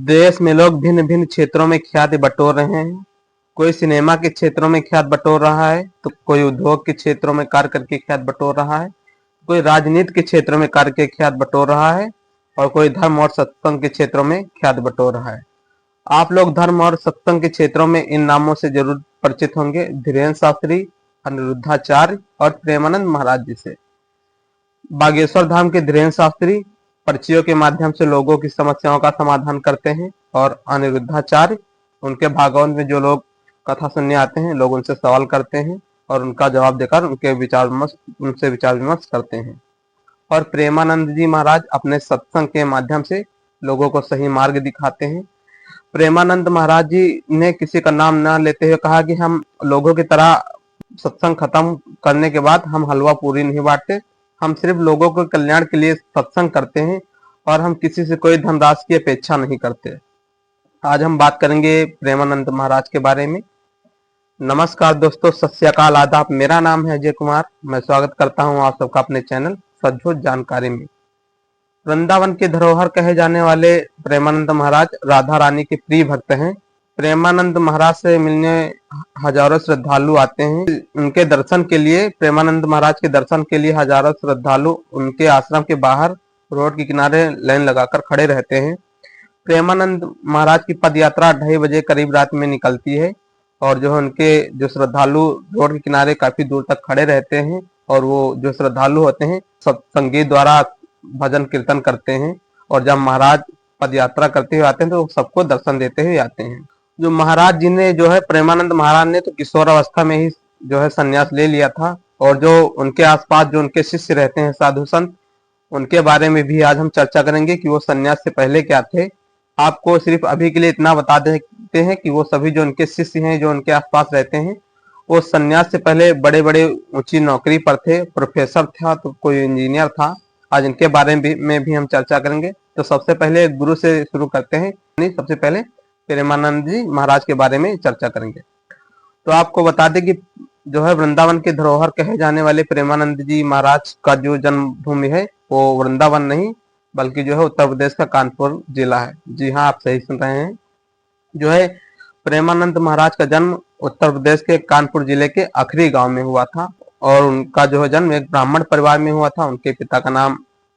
देश में लोग भिन्न भिन्न क्षेत्रों में ख्याति बटोर रहे हैं। कोई सिनेमा के क्षेत्रों में ख्याति बटोर रहा है, तो कोई उद्योग के क्षेत्रों में कार्य करके ख्याति बटोर रहा है, कोई राजनीति के क्षेत्र में कार्य के ख्याति बटोर रहा है, और कोई धर्म और सत्संग के क्षेत्रों में ख्याति बटोर रहा है। आप लोग धर्म और सत्संग के क्षेत्रों में इन नामों से जरूर परिचित होंगे, धीरेन्द्र शास्त्री, अनिरुद्धाचार्य और प्रेमानंद महाराज जी से। बागेश्वर धाम के धीरेन्द्र शास्त्री पर्चियों के माध्यम से लोगों की समस्याओं का समाधान करते हैं, और अनिरुद्धाचार्य उनके भागवत में जो लोग कथा सुनने आते हैं, लोग उनसे सवाल करते हैं और उनका जवाब देकर उनसे विचार विमर्श करते हैं। और प्रेमानंद जी महाराज अपने सत्संग के माध्यम से लोगों को सही मार्ग दिखाते हैं। प्रेमानंद महाराज जी ने किसी का नाम न लेते हुए कहा कि हम लोगों की तरह सत्संग खत्म करने के बाद हम हलवा पूरी नहीं बांटते, हम सिर्फ लोगों के कल्याण के लिए सत्संग करते हैं और हम किसी से कोई धनराशि की अपेक्षा नहीं करते। आज हम बात करेंगे प्रेमानंद महाराज के बारे में। नमस्कार दोस्तों, सत श्री अकाल, आदाब। मेरा नाम है अजय कुमार। मैं स्वागत करता हूं आप सबका अपने चैनल सचोट जानकारी में। वृंदावन के धरोहर कहे जाने वाले प्रेमानंद महाराज राधा रानी के प्रिय भक्त हैं। प्रेमानंद महाराज से मिलने हजारों श्रद्धालु आते हैं। उनके दर्शन के लिए, प्रेमानंद महाराज के दर्शन के लिए हजारों श्रद्धालु उनके आश्रम के बाहर रोड के किनारे लाइन लगाकर खड़े रहते हैं। प्रेमानंद महाराज की पद यात्रा 2:30 बजे करीब रात में निकलती है, और जो श्रद्धालु रोड के किनारे काफी दूर तक खड़े रहते हैं, और वो जो श्रद्धालु होते हैं सब संगीत द्वारा भजन कीर्तन करते हैं, और जब महाराज पद यात्रा करते हुए आते हैं तो सबको दर्शन देते हुए आते हैं। जो महाराज जी ने प्रेमानंद महाराज ने तो किशोर अवस्था में ही संन्यास ले लिया था, और जो उनके आसपास जो उनके शिष्य रहते हैं साधु संत, उनके बारे में भी आज हम चर्चा करेंगे कि वो संन्यास से पहले क्या थे। आपको सिर्फ अभी के लिए इतना बता देते हैं कि वो सभी जो उनके शिष्य हैं, जो उनके आसपास रहते हैं, वो संन्यास से पहले बड़े बड़े ऊंची नौकरी पर थे। प्रोफेसर था तो कोई इंजीनियर था। आज इनके बारे में भी हम चर्चा करेंगे। तो सबसे पहले गुरु से शुरू करते हैं। सबसे पहले प्रेमानंद जी महाराज के बारे में चर्चा करेंगे। तो आपको बता दें कि वृंदावन के धरोहर कहे जाने वाले प्रेमानंद जी महाराज का जो जन्मभूमि है वो वृंदावन नहीं बल्कि उत्तर प्रदेश का कानपुर जिला है। जी हाँ, आप सही सुन रहे हैं। प्रेमानंद महाराज का जन्म उत्तर प्रदेश के कानपुर जिले के अखरी गांव में हुआ था, और उनका जन्म एक ब्राह्मण परिवार में हुआ था। उनके पिता का नाम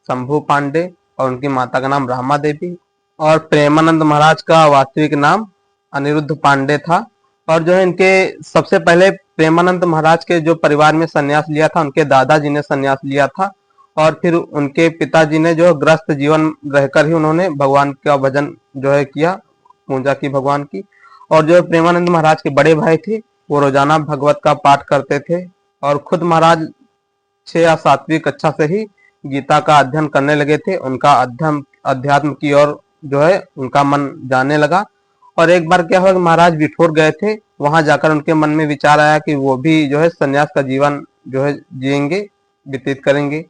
शंभू पांडे और उनकी माता का नाम रामा देवी, और प्रेमानंद महाराज का वास्तविक नाम अनिरुद्ध पांडे था। और इनके सबसे पहले प्रेमानंद महाराज के जो परिवार में संन्यास लिया था, उनके दादाजी ने संन्यास लिया था, और फिर उनके पिताजी ने ग्रस्त जीवन रहकर ही उन्होंने भगवान का भजन किया, पूजा की भगवान की। और प्रेमानंद महाराज के बड़े भाई थे, वो रोजाना भगवत का पाठ करते थे, और खुद महाराज 6 या 7वीं कक्षा से ही गीता का अध्ययन करने लगे थे। उनका अध्यात्म की ओर उनका मन जाने लगा। और एक बार क्या हुआ कि महाराज बिठौर गए थे, वहां जाकर उनके मन में विचार आया कि वो भी संन्यास का जीवन जिएंगे, व्यतीत करेंगे।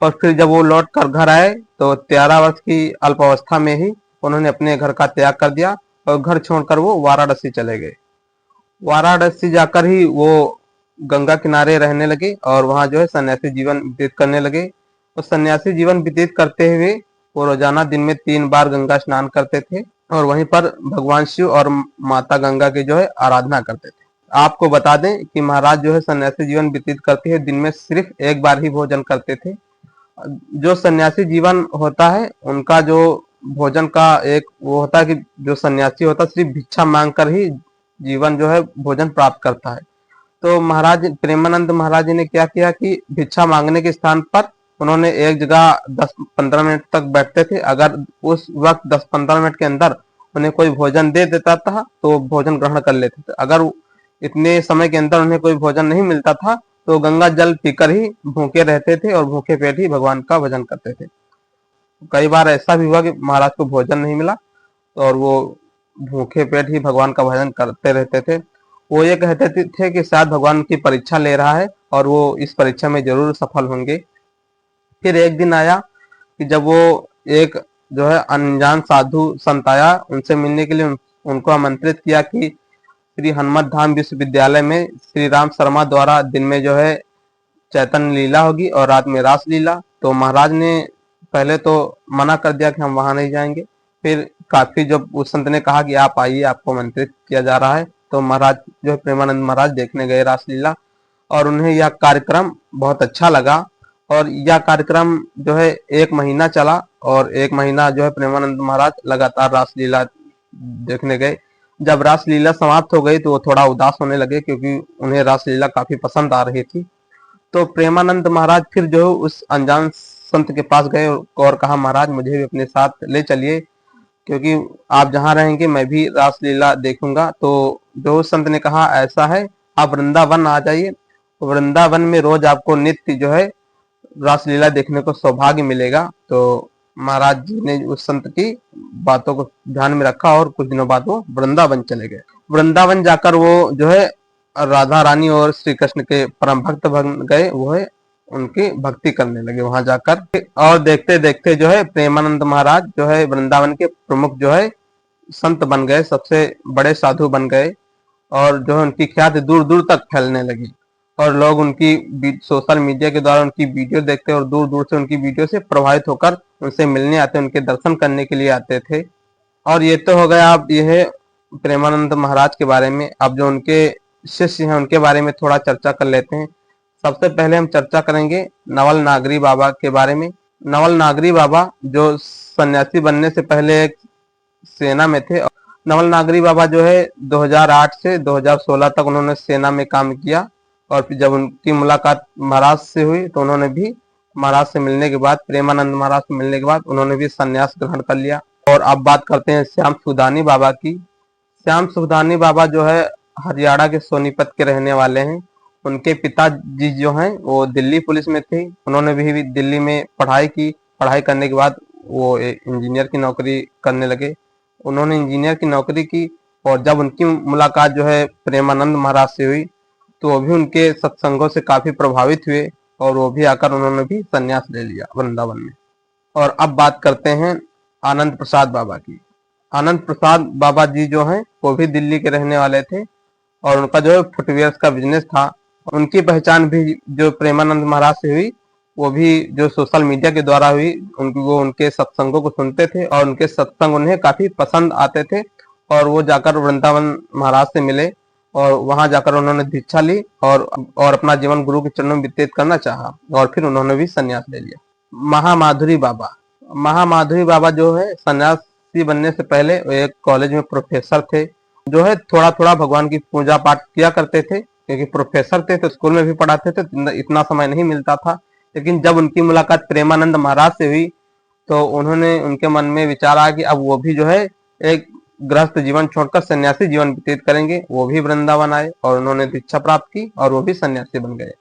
और फिर जब वो लौट कर घर आए तो 13 वर्ष की अल्पावस्था में ही उन्होंने अपने घर का त्याग कर दिया, और घर छोड़कर वो वाराणसी चले गए। वाराणसी जाकर ही वो गंगा किनारे रहने लगे, और वहां सन्यासी जीवन व्यतीत करने लगे। तो सन्यासी जीवन व्यतीत करते हुए वो रोजाना दिन में 3 बार गंगा स्नान करते थे, और वहीं पर भगवान शिव और माता गंगा की आराधना करते थे। आपको बता दें कि महाराज सन्यासी जीवन व्यतीत करते हुए दिन में सिर्फ 1 बार ही भोजन करते थे। जो सन्यासी जीवन होता है उनका भोजन का एक वो होता है कि जो सन्यासी होता है सिर्फ भिक्षा मांग कर ही जीवन भोजन प्राप्त करता है। तो महाराज प्रेमानंद महाराज जी ने क्या किया कि भिक्षा मांगने के स्थान पर उन्होंने एक जगह 10-15 मिनट तक बैठते थे। अगर उस वक्त 10-15 मिनट के अंदर उन्हें कोई भोजन दे देता था तो भोजन ग्रहण कर लेते थे। अगर इतने समय के अंदर उन्हें कोई भोजन नहीं मिलता था तो गंगा जल पीकर ही भूखे रहते थे, और भूखे पेट ही भगवान का भजन करते थे। कई बार ऐसा भी हुआ कि महाराज को भोजन नहीं मिला और वो भूखे पेट ही भगवान का भजन करते रहते थे। वो ये कहते थे कि शायद भगवान की परीक्षा ले रहा है और वो इस परीक्षा में जरूर सफल होंगे। फिर एक दिन आया कि जब वो एक अनजान साधु संत आया, उनसे मिलने के लिए उनको आमंत्रित किया कि श्री हनुमत धाम विश्वविद्यालय में श्री राम शर्मा द्वारा दिन में चैतन्य लीला होगी और रात में रास लीला। तो महाराज ने पहले तो मना कर दिया कि हम वहां नहीं जाएंगे। फिर काफी जब उस संत ने कहा कि आप आइए, आपको आमंत्रित किया जा रहा है, तो महाराज जो है प्रेमानंद महाराज देखने गए रासलीला, और उन्हें यह कार्यक्रम बहुत अच्छा लगा। और यह कार्यक्रम जो है 1 महीना चला, और 1 महीना जो है प्रेमानंद महाराज लगातार रासलीला देखने गए। जब रासलीला समाप्त हो गई तो वो थोड़ा उदास होने लगे, क्योंकि उन्हें रासलीला काफी पसंद आ रही थी। तो प्रेमानंद महाराज फिर जो है उस अनजान संत के पास गए और कहा, महाराज मुझे भी अपने साथ ले चलिए, क्योंकि आप जहाँ रहेंगे मैं भी रासलीला देखूंगा। तो जो उस संत ने कहा, ऐसा है आप वृंदावन आ जाइए, वृंदावन में रोज आपको नित्य जो है रासलीला देखने को सौभाग्य मिलेगा। तो महाराज जी ने उस संत की बातों को ध्यान में रखा और कुछ दिनों बाद वो वृंदावन चले गए। वृंदावन जाकर वो जो है राधा रानी और श्री कृष्ण के परम भक्त बन गए, वो है उनकी भक्ति करने लगे वहां जाकर। और देखते देखते जो है प्रेमानंद महाराज जो है वृंदावन के प्रमुख जो है संत बन गए, सबसे बड़े साधु बन गए, और जो है उनकी ख्याति दूर दूर तक फैलने लगी, और लोग उनकी सोशल मीडिया के द्वारा उनकी वीडियो देखते और दूर दूर से उनकी वीडियो से प्रभावित होकर उनसे मिलने आते, उनके दर्शन करने के लिए आते थे। और ये तो हो गया अब यह प्रेमानंद महाराज के बारे में। अब जो उनके शिष्य हैं उनके बारे में थोड़ा चर्चा कर लेते हैं। सबसे पहले हम चर्चा करेंगे नवल नागरी बाबा के बारे में। नवल नागरी बाबा जो सन्यासी बनने से पहले एक सेना में थे। नवल नागरी बाबा जो है 2008 से 2016 तक उन्होंने सेना में काम किया, और फिर जब उनकी मुलाकात महाराज से हुई तो उन्होंने भी महाराज से मिलने के बाद, प्रेमानंद महाराज से मिलने के बाद उन्होंने भी संन्यास ग्रहण कर लिया। और अब बात करते हैं श्याम सुखदानी बाबा की। श्याम सुखदानी बाबा जो है हरियाणा के सोनीपत के रहने वाले हैं। उनके पिताजी जो हैं वो दिल्ली पुलिस में थे। उन्होंने भी दिल्ली में पढ़ाई की। पढ़ाई करने के बाद वो इंजीनियर की नौकरी करने लगे। उन्होंने इंजीनियर की नौकरी की, और जब उनकी मुलाकात जो है प्रेमानंद महाराज से हुई तो वो भी उनके सत्संगों से काफी प्रभावित हुए, और वो भी आकर उन्होंने भी संन्यास ले लिया वृंदावन में। और अब बात करते हैं आनंद प्रसाद बाबा की। आनंद प्रसाद बाबा जी जो हैं वो भी दिल्ली के रहने वाले थे, और उनका जो है फुटवेयर का बिजनेस था। उनकी पहचान भी जो प्रेमानंद महाराज से हुई वो भी जो सोशल मीडिया के द्वारा हुई। वो उनके सत्संगों को सुनते थे, और उनके सत्संग उन्हें काफी पसंद आते थे, और वो जाकर वृंदावन महाराज से मिले, और वहां जाकर उन्होंने दीक्षा ली, और अपना जीवन गुरु के चरणों में व्यतीत करना चाहा, और फिर उन्होंने भी संन्यास ले लिया। महामाधुरी बाबा। महामाधुरी बाबा जो है सन्यासी बनने से पहले एक कॉलेज में प्रोफेसर थे, जो है थोड़ा थोड़ा भगवान की पूजा पाठ किया करते थे, क्योंकि प्रोफेसर थे तो स्कूल में भी पढ़ाते थे, इतना समय नहीं मिलता था। लेकिन जब उनकी मुलाकात प्रेमानंद महाराज से हुई तो उनके मन में विचार आया कि अब वो भी जो है एक गृहस्थ जीवन छोड़कर सन्यासी जीवन व्यतीत करेंगे। वो भी वृंदावन आए और उन्होंने दीक्षा प्राप्त की, और वो भी सन्यासी बन गए।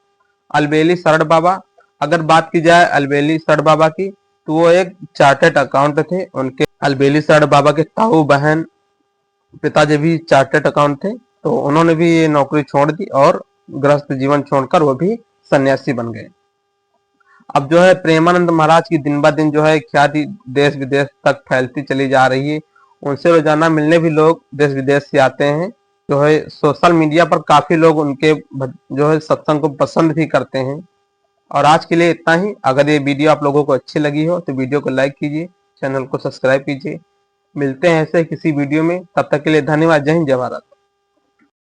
अलबेली शरण बाबा। अगर बात की जाए अलबेली शरण बाबा की, तो वो एक चार्टर्ड अकाउंट थे। उनके अलबेली शरण बाबा के ताऊ बहन पिताजी भी चार्टर्ड अकाउंट थे, तो उन्होंने भी ये नौकरी छोड़ दी और गृहस्थ जीवन छोड़कर वो भी सन्यासी बन गए। अब जो है प्रेमानंद महाराज की दिन ब दिन जो है ख्याति देश विदेश तक फैलती चली जा रही है। उनसे रोजाना मिलने भी लोग देश विदेश से आते हैं। जो है सोशल मीडिया पर काफी लोग उनके जो है सत्संग को पसंद भी करते हैं। और आज के लिए इतना ही। अगर ये वीडियो आप लोगों को अच्छी लगी हो तो वीडियो को लाइक कीजिए, चैनल को सब्सक्राइब कीजिए। मिलते हैं ऐसे किसी वीडियो में, तब तक के लिए धन्यवाद। जय हिंद, जय भारत।